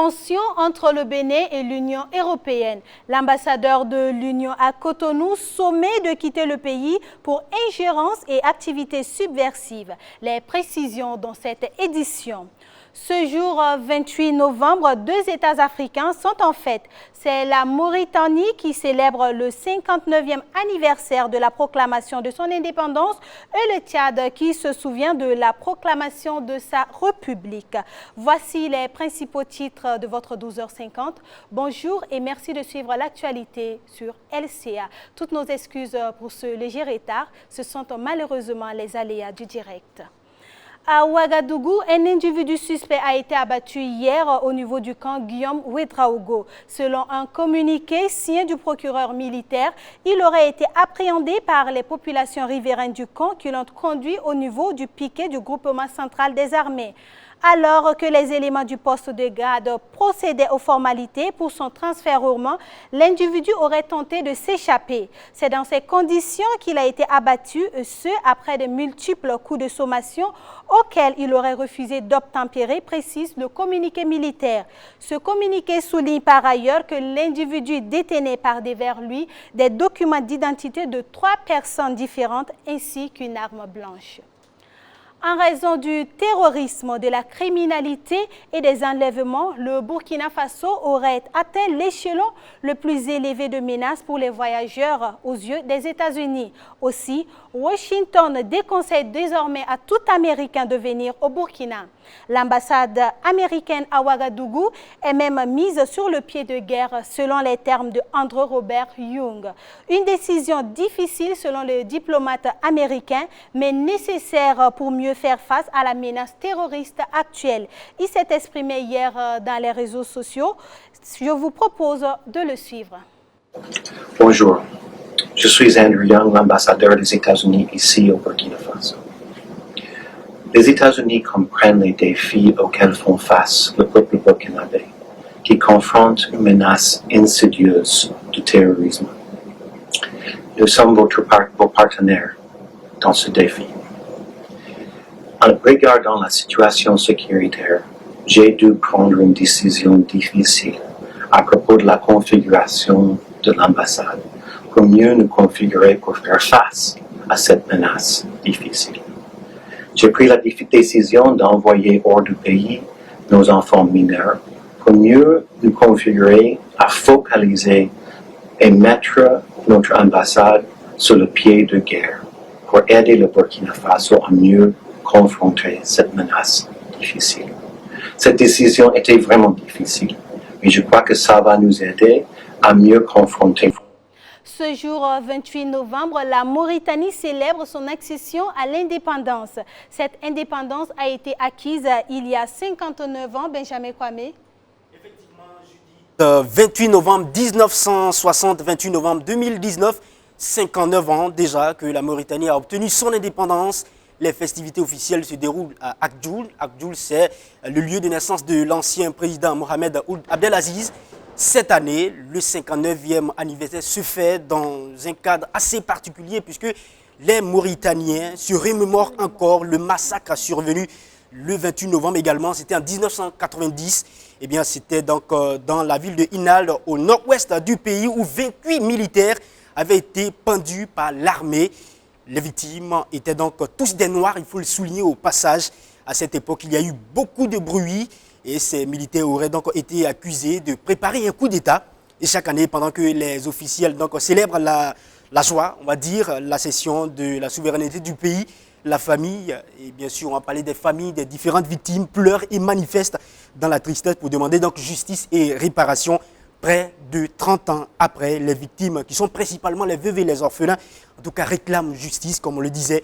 Tension entre le Bénin et l'Union européenne. L'ambassadeur de l'Union à Cotonou sommé de quitter le pays pour ingérence et activités subversives. Les précisions dans cette édition. Ce jour 28 novembre, deux États africains sont en fête. C'est la Mauritanie qui célèbre le 59e anniversaire de la proclamation de son indépendance et le Tchad qui se souvient de la proclamation de sa république. Voici les principaux titres de votre 12h50. Bonjour et merci de suivre l'actualité sur LCA. Toutes nos excuses pour ce léger retard, ce sont malheureusement les aléas du direct. À Ouagadougou, un individu suspect a été abattu hier au niveau du camp Guillaume Ouedraogo. Selon un communiqué signé du procureur militaire, il aurait été appréhendé par les populations riveraines du camp qui l'ont conduit au niveau du piquet du groupement central des armées. Alors que les éléments du poste de garde procédaient aux formalités pour son transfert au Mans, l'individu aurait tenté de s'échapper. C'est dans ces conditions qu'il a été abattu, ce après de multiples coups de sommation auxquels il aurait refusé d'obtempérer, précise le communiqué militaire. Ce communiqué souligne par ailleurs que l'individu détenait par devers lui des documents d'identité de 3 personnes différentes ainsi qu'une arme blanche. En raison du terrorisme, de la criminalité et des enlèvements, le Burkina Faso aurait atteint l'échelon le plus élevé de menaces pour les voyageurs aux yeux des États-Unis. Aussi, Washington déconseille désormais à tout Américain de venir au Burkina. L'ambassade américaine à Ouagadougou est même mise sur le pied de guerre selon les termes de Andrew Robert Young. Une décision difficile selon le diplomate américain, mais nécessaire pour mieux faire face à la menace terroriste actuelle. Il s'est exprimé hier dans les réseaux sociaux. Je vous propose de le suivre. Bonjour, je suis Andrew Young, l'ambassadeur des États-Unis ici au Burkina Faso. Les États-Unis comprennent les défis auxquels font face le peuple burkinabé, qui confronte une menace insidieuse du terrorisme. Nous sommes vos partenaires dans ce défi. En regardant la situation sécuritaire, j'ai dû prendre une décision difficile à propos de la configuration de l'ambassade pour mieux nous configurer pour faire face à cette menace difficile. J'ai pris la décision d'envoyer hors du pays nos enfants mineurs pour mieux nous configurer à focaliser et mettre notre ambassade sur le pied de guerre pour aider le Burkina Faso à mieux confronter cette menace difficile. Cette décision était vraiment difficile, mais je crois que ça va nous aider à mieux confronter. Ce jour 28 novembre, la Mauritanie célèbre son accession à l'indépendance. Cette indépendance a été acquise il y a 59 ans, Benjamin Kwame. Effectivement, Judith, 28 novembre 1960, 28 novembre 2019, 59 ans déjà que la Mauritanie a obtenu son indépendance. Les festivités officielles se déroulent à Akjoul. Akjoul, c'est le lieu de naissance de l'ancien président Mohamed Ould Abdelaziz. Cette année, le 59e anniversaire se fait dans un cadre assez particulier puisque les Mauritaniens se remémorent encore le massacre survenu le 28 novembre également. C'était en 1990. Eh bien, c'était donc dans la ville de Inal, au nord-ouest du pays, où 28 militaires avaient été pendus par l'armée. Les victimes étaient donc tous des Noirs, il faut le souligner au passage. À cette époque, il y a eu beaucoup de bruit et ces militaires auraient donc été accusés de préparer un coup d'État. Et chaque année, pendant que les officiels donc célèbrent la joie, on va dire, la cession de la souveraineté du pays, la famille, et bien sûr, on va parler des familles des différentes victimes, pleurent et manifestent dans la tristesse pour demander donc justice et réparation. Près de 30 ans après, les victimes, qui sont principalement les veuves et les orphelins, en tout cas réclament justice, comme on le disait.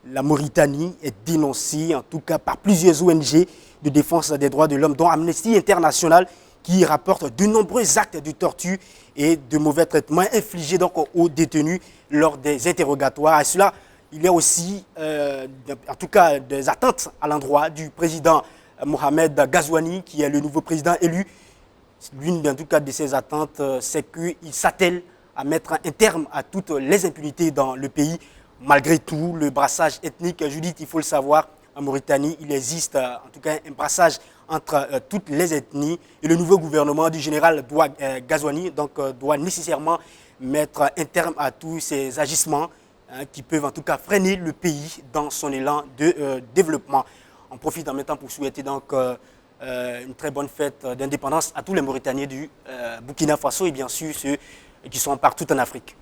La Mauritanie est dénoncée, en tout cas par plusieurs ONG de défense des droits de l'homme, dont Amnesty International, qui rapporte de nombreux actes de torture et de mauvais traitements infligés donc aux détenus lors des interrogatoires. Et cela, il y a aussi, en tout cas, des attentes à l'endroit du président Mohamed Ghazouani, qui est le nouveau président élu. L'une en tout cas de ses attentes, c'est qu'il s'attelle à mettre un terme à toutes les impunités dans le pays. Malgré tout, le brassage ethnique, Judith, il faut le savoir, en Mauritanie, il existe en tout cas un brassage entre toutes les ethnies. Et le nouveau gouvernement du général Ghazouani doit nécessairement mettre un terme à tous ces agissements qui peuvent en tout cas freiner le pays dans son élan de développement. On profite en même temps pour souhaiter donc une très bonne fête d'indépendance à tous les Mauritaniens du Burkina Faso et bien sûr ceux qui sont partout en Afrique.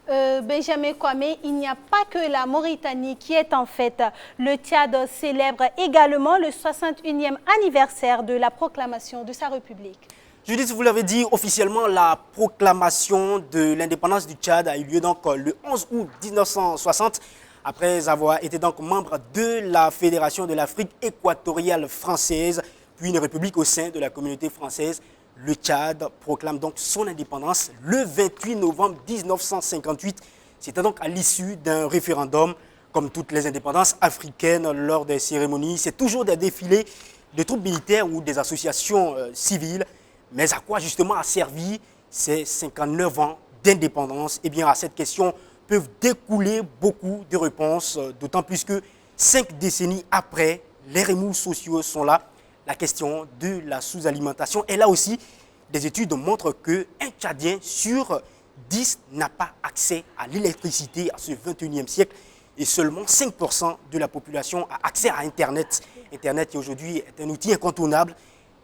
Benjamin Kwame, il n'y a pas que la Mauritanie qui est en fête. Le Tchad célèbre également le 61e anniversaire de la proclamation de sa République. Judith, vous l'avez dit, officiellement, la proclamation de l'indépendance du Tchad a eu lieu donc le 11 août 1960, après avoir été donc membre de la Fédération de l'Afrique équatoriale française, puis une république au sein de la communauté française. Le Tchad proclame donc son indépendance le 28 novembre 1958. C'était donc à l'issue d'un référendum. Comme toutes les indépendances africaines, lors des cérémonies, c'est toujours des défilés de troupes militaires ou des associations civiles. Mais à quoi justement a servi ces 59 ans d'indépendance? Eh bien, à cette question peuvent découler beaucoup de réponses, d'autant plus que 5 décennies après, les remous sociaux sont là. La question de la sous-alimentation est là aussi. Des études montrent qu'un Tchadien sur 10 n'a pas accès à l'électricité à ce 21e siècle et seulement 5% de la population a accès à Internet. Internet qui aujourd'hui est un outil incontournable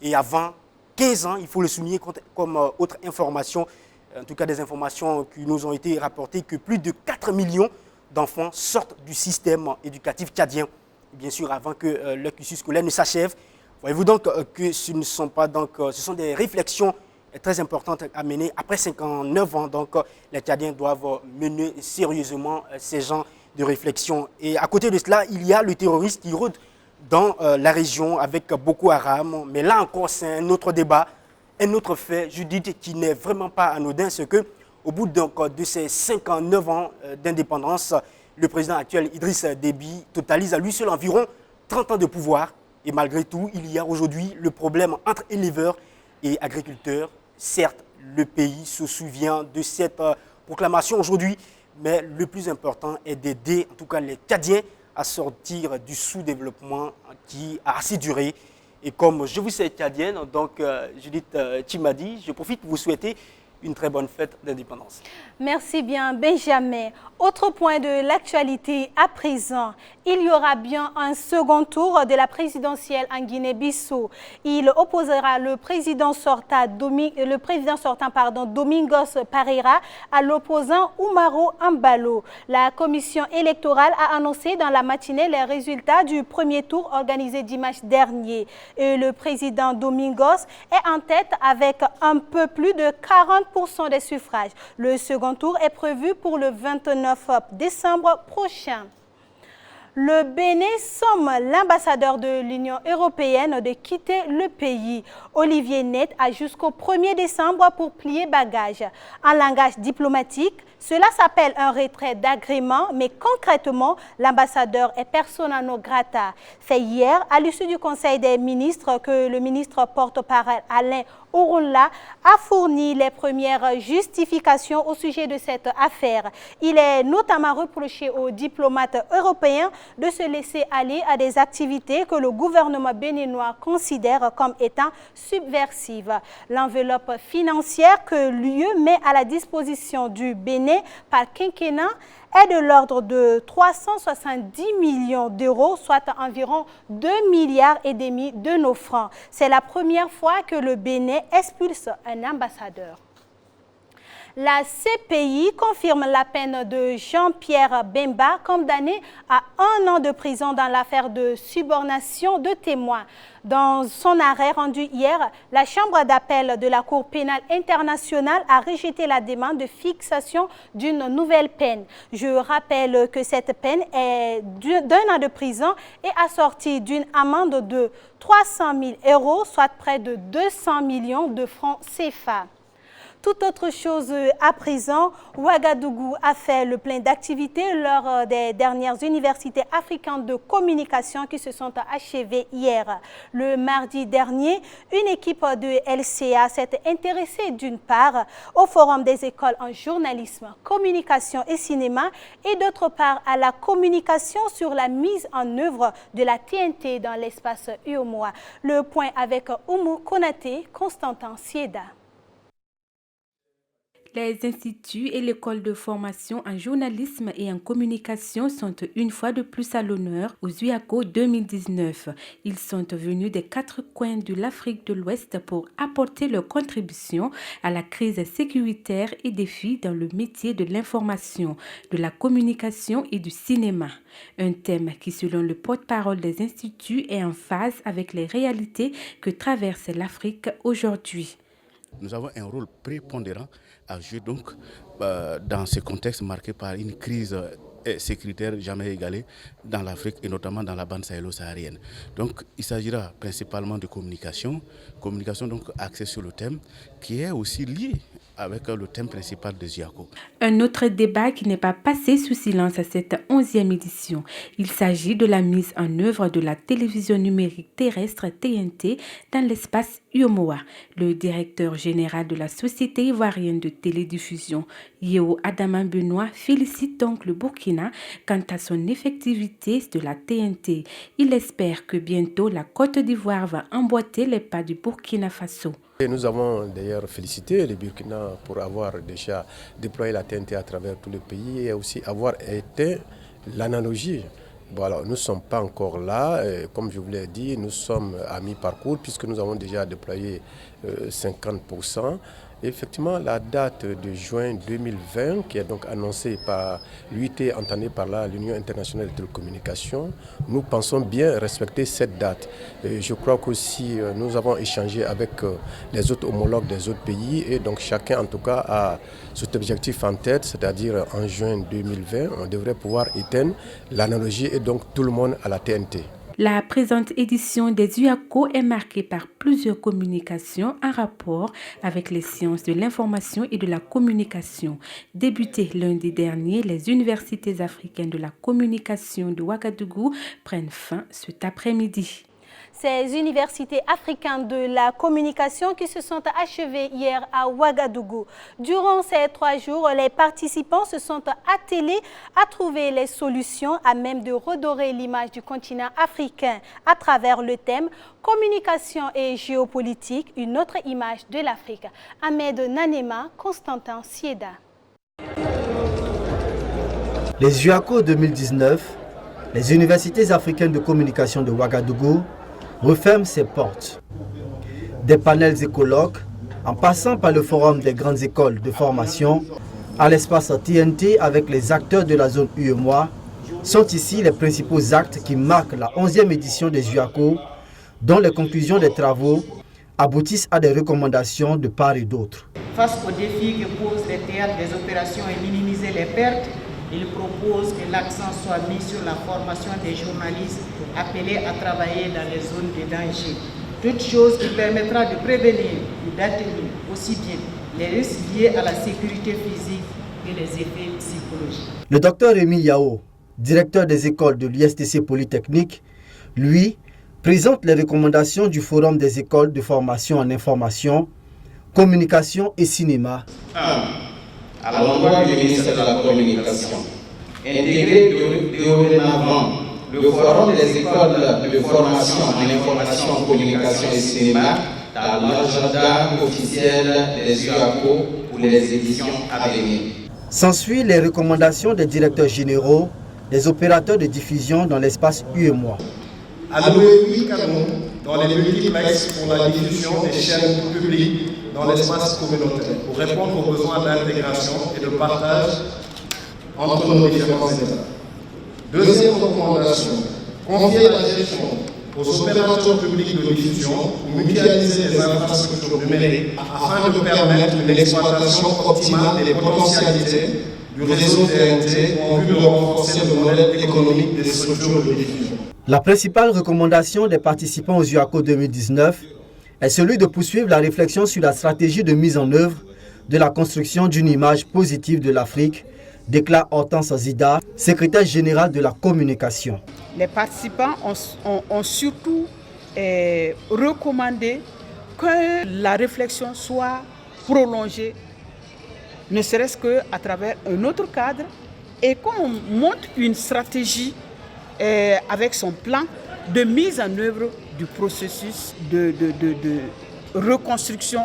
et avant 15 ans, il faut le souligner comme autre information, en tout cas des informations qui nous ont été rapportées, que plus de 4 millions d'enfants sortent du système éducatif tchadien, bien sûr avant que le cursus scolaire ne s'achève. Voyez-vous donc que ce ne sont pas ce sont des réflexions très importantes à mener. Après 59 ans, donc, les Tchadiens doivent mener sérieusement ces genres de réflexion. Et à côté de cela, il y a le terrorisme qui rôde dans la région avec Boko Haram. Mais là encore, c'est un autre débat, un autre fait, Judith, qui n'est vraiment pas anodin. C'est qu'au bout de ces 59 ans d'indépendance, le président actuel, Idriss Déby, totalise à lui seul environ 30 ans de pouvoir. Et malgré tout, il y a aujourd'hui le problème entre éleveurs et agriculteurs. Certes, le pays se souvient de cette proclamation aujourd'hui, mais le plus important est d'aider, en tout cas les Tchadiens, à sortir du sous-développement qui a assez duré. Et comme je vous sais tchadienne, donc Judith Chimadi, je profite pour vous souhaiter une très bonne fête d'indépendance. Merci bien, Benjamin. Autre point de l'actualité à présent, il y aura bien un second tour de la présidentielle en Guinée-Bissau. Il opposera le président sortant, Domingos Pereira à l'opposant Oumaro Embalo. La commission électorale a annoncé dans la matinée les résultats du premier tour organisé dimanche dernier. Et le président Domingos est en tête avec un peu plus de 40% des suffrages. Le second tour est prévu pour le 29 décembre prochain. Le Bénin somme l'ambassadeur de l'Union européenne de quitter le pays. Olivier Net a jusqu'au 1er décembre pour plier bagages. En langage diplomatique, cela s'appelle un retrait d'agrément, mais concrètement, l'ambassadeur est persona non grata. C'est hier, à l'issue du Conseil des ministres, que le ministre porte-parole Alain Ouroula a fourni les premières justifications au sujet de cette affaire. Il est notamment reproché aux diplomates européens de se laisser aller à des activités que le gouvernement béninois considère comme étant subversives. L'enveloppe financière que l'UE met à la disposition du Bénin par quinquennat est de l'ordre de 370 millions d'euros, soit environ 2,5 milliards de nos francs. C'est la première fois que le Bénin expulse un ambassadeur. La CPI confirme la peine de Jean-Pierre Bemba, condamné à 1 an de prison dans l'affaire de subornation de témoins. Dans son arrêt rendu hier, la Chambre d'appel de la Cour pénale internationale a rejeté la demande de fixation d'une nouvelle peine. Je rappelle que cette peine est d'1 an de prison et assortie d'une amende de 300 000 euros, soit près de 200 millions de francs CFA. Tout autre chose à présent, Ouagadougou a fait le plein d'activités lors des dernières universités africaines de communication qui se sont achevées hier. Le mardi dernier, une équipe de LCA s'est intéressée d'une part au Forum des écoles en journalisme, communication et cinéma et d'autre part à la communication sur la mise en œuvre de la TNT dans l'espace UOMOA. Le point avec Oumou Konaté, Constantin Sieda. Les instituts et l'école de formation en journalisme et en communication sont une fois de plus à l'honneur aux UACO 2019. Ils sont venus des 4 coins de l'Afrique de l'Ouest pour apporter leur contribution à la crise sécuritaire et défis dans le métier de l'information, de la communication et du cinéma. Un thème qui, selon le porte-parole des instituts, est en phase avec les réalités que traverse l'Afrique aujourd'hui. Nous avons un rôle prépondérant à jouer donc dans ce contexte marqué par une crise sécuritaire jamais égalée dans l'Afrique et notamment dans la bande sahélo-saharienne. Donc il s'agira principalement de communication donc axée sur le thème qui est aussi lié avec le thème principal de UACO. Un autre débat qui n'est pas passé sous silence à cette 11e édition. Il s'agit de la mise en œuvre de la télévision numérique terrestre TNT dans l'espace UOMOA. Le directeur général de la Société ivoirienne de télédiffusion, Yeo Adama Benoît, félicite donc le Burkina quant à son effectivité de la TNT. Il espère que bientôt la Côte d'Ivoire va emboîter les pas du Burkina Faso. Et nous avons d'ailleurs félicité le Burkina pour avoir déjà déployé la TNT à travers tout le pays et aussi avoir été l'analogie. Bon, alors, nous ne sommes pas encore là, comme je vous l'ai dit, nous sommes à mi-parcours puisque nous avons déjà déployé 50%. Et effectivement, la date de juin 2020, qui est donc annoncée par l'UIT, entendue par là l'Union internationale de télécommunications, nous pensons bien respecter cette date. Et je crois qu'aussi nous avons échangé avec les autres homologues des autres pays et donc chacun en tout cas a cet objectif en tête, c'est-à-dire en juin 2020, on devrait pouvoir éteindre l'analogie et donc tout le monde à la TNT. La présente édition des UACO est marquée par plusieurs communications en rapport avec les sciences de l'information et de la communication. Débuté lundi dernier, les universités africaines de la communication de Ouagadougou prennent fin cet après-midi. Ces universités africaines de la communication qui se sont achevées hier à Ouagadougou. Durant ces 3 jours, les participants se sont attelés à trouver les solutions à même de redorer l'image du continent africain à travers le thème « Communication et géopolitique, une autre image de l'Afrique ». Ahmed Nanema, Constantin Sieda. Les UACO 2019, les universités africaines de communication de Ouagadougou, referme ses portes. Des panels écologues, en passant par le forum des grandes écoles de formation, à l'espace TNT avec les acteurs de la zone UEMOA, sont ici les principaux actes qui marquent la 11e édition des UACO, dont les conclusions des travaux aboutissent à des recommandations de part et d'autre. Face aux défis que posent les théâtres des opérations et minimiser les pertes, il propose que l'accent soit mis sur la formation des journalistes appelés à travailler dans les zones de danger. Toute chose qui permettra de prévenir et d'atténuer aussi bien les risques liés à la sécurité physique que les effets psychologiques. Le docteur Rémi Yao, directeur des écoles de l'ISTC Polytechnique, lui, présente les recommandations du Forum des écoles de formation en information, communication et cinéma. À l'endroit du ministère de la Communication, intégrer dorénavant le forum des écoles de formation en information, communication et cinéma dans l'agenda officiel des UACO pour les éditions à venir. S'ensuit les recommandations des directeurs généraux, des opérateurs de diffusion dans l'espace UEMOA. Allouer 8 canaux dans les multiplexes pour la diffusion des chaînes publiques dans l'espace communautaire pour répondre aux besoins d'intégration et de partage entre nos différents États. Deuxième recommandation, confier la gestion aux opérateurs publics de diffusion pour mutualiser les infrastructures numériques afin de permettre une exploitation optimale des potentialités du réseau TNT en vue de renforcer le modèle économique des structures de diffusion. La principale recommandation des participants aux UACO 2019 est celui de poursuivre la réflexion sur la stratégie de mise en œuvre de la construction d'une image positive de l'Afrique, déclare Hortense Zida, secrétaire générale de la communication. Les participants ont surtout recommandé que la réflexion soit prolongée, ne serait-ce qu'à travers un autre cadre, et qu'on monte une stratégie avec son plan de mise en œuvre du processus de reconstruction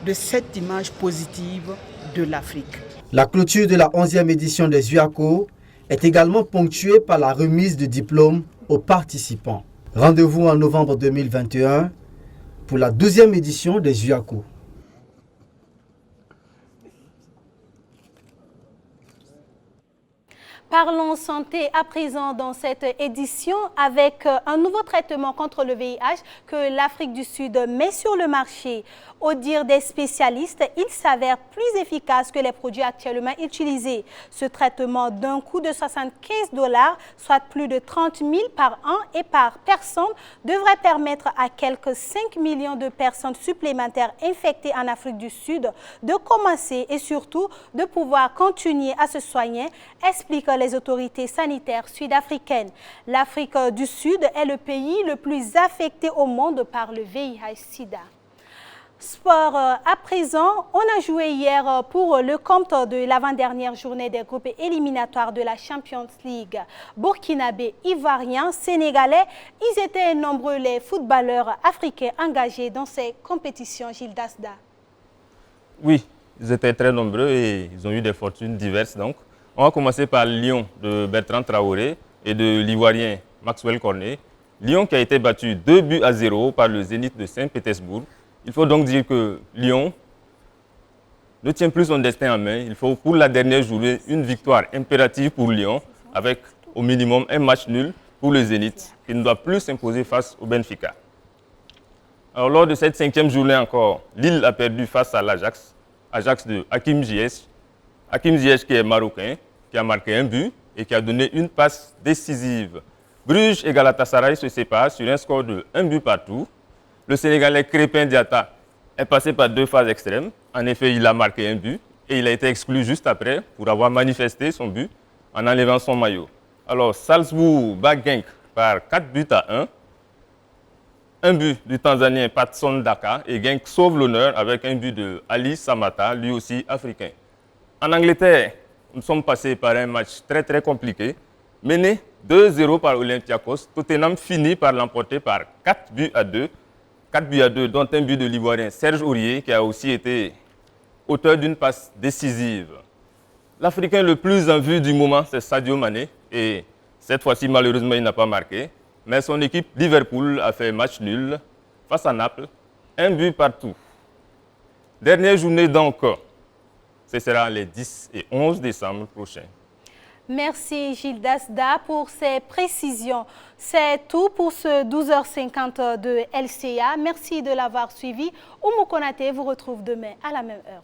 de cette image positive de l'Afrique. La clôture de la 11e édition des UACO est également ponctuée par la remise de diplômes aux participants. Rendez-vous en novembre 2021 pour la 12e édition des UACO. Parlons santé à présent dans cette édition avec un nouveau traitement contre le VIH que l'Afrique du Sud met sur le marché. Au dire des spécialistes, il s'avère plus efficace que les produits actuellement utilisés. Ce traitement d'un coût de 75 $, soit plus de 30 000 par an et par personne, devrait permettre à quelques 5 millions de personnes supplémentaires infectées en Afrique du Sud de commencer et surtout de pouvoir continuer à se soigner, expliquent les autorités sanitaires sud-africaines. L'Afrique du Sud est le pays le plus affecté au monde par le VIH-Sida. Sport à présent, on a joué hier pour le compte de l'avant-dernière journée des groupes éliminatoires de la Champions League. Burkinabé, Ivoiriens, Sénégalais, ils étaient nombreux les footballeurs africains engagés dans ces compétitions, Gilles Dasda. Oui, ils étaient très nombreux et ils ont eu des fortunes diverses. Donc, on va commencer par Lyon de Bertrand Traoré et de l'Ivoirien Maxwell Cornet. Lyon qui a été battu 2-0 par le Zénith de Saint-Pétersbourg. Il faut donc dire que Lyon ne tient plus son destin en main. Il faut pour la dernière journée une victoire impérative pour Lyon avec au minimum un match nul pour le Zénith qui ne doit plus s'imposer face au Benfica. Alors lors de cette 5e journée encore, Lille a perdu face à l'Ajax, Ajax de Hakim Ziyech. Hakim Ziyech qui est marocain, qui a marqué un but et qui a donné une passe décisive. Bruges et Galatasaray se séparent sur un score de 1 but partout. Le Sénégalais Crépin Diatta est passé par 2 phases extrêmes. En effet, il a marqué un but et il a été exclu juste après pour avoir manifesté son but en enlevant son maillot. Alors, Salzbourg bat Genk par 4-1. Un but du Tanzanien Patson Daka et Genk sauve l'honneur avec un but de Ali Samata, lui aussi africain. En Angleterre, nous sommes passés par un match très compliqué. Mené 2-0 par Olympiakos, Tottenham finit par l'emporter par 4-2. 4-2, dont un but de l'Ivoirien Serge Aurier, qui a aussi été auteur d'une passe décisive. L'Africain le plus en vue du moment, c'est Sadio Mané. Et cette fois-ci, malheureusement, il n'a pas marqué. Mais son équipe Liverpool a fait match nul face à Naples. 1 but partout. Dernière journée donc. Ce sera les 10 et 11 décembre prochains. Merci Gilles Dasda pour ces précisions. C'est tout pour ce 12h50 de LCA. Merci de l'avoir suivi. Oumou Konaté vous retrouve demain à la même heure.